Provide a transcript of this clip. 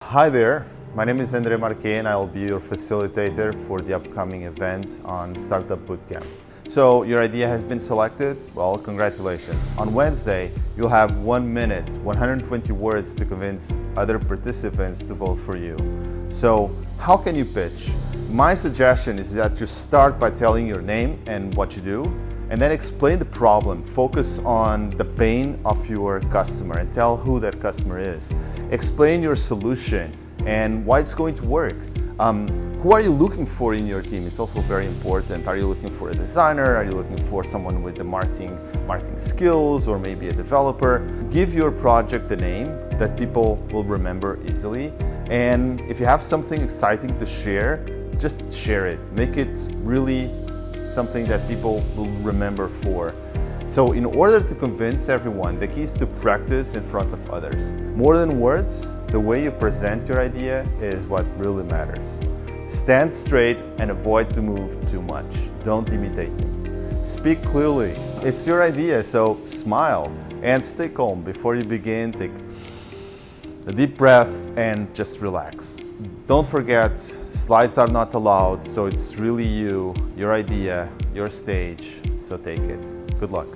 Hi there, my name is Marquet and I'll be your facilitator for the upcoming event on Startup Bootcamp. So your idea has been selected? Well, congratulations. On Wednesday, you'll have 1 minute, 120 words to convince other participants to vote for you. So how can you pitch? My suggestion is that you start by telling your name and what you do, and then explain the problem. Focus on the pain of your customer and tell who that customer is. Explain your solution and why it's going to work. Who are you looking for in your team? It's also very important. Are you looking for a designer? Are you looking for someone with the marketing skills, or maybe a developer? Give your project a name that people will remember easily. And if you have something exciting to share, just share it. Make it really something that people will remember for. So in order to convince everyone, the key is to practice in front of others. More than words, the way you present your idea is what really matters. Stand straight and avoid to move too much. Don't imitate me. Speak clearly. It's your idea, so smile and stay calm. Before you begin, take a deep breath and just relax. Don't forget, slides are not allowed, so it's really you, your idea, your stage, so take it. Good luck.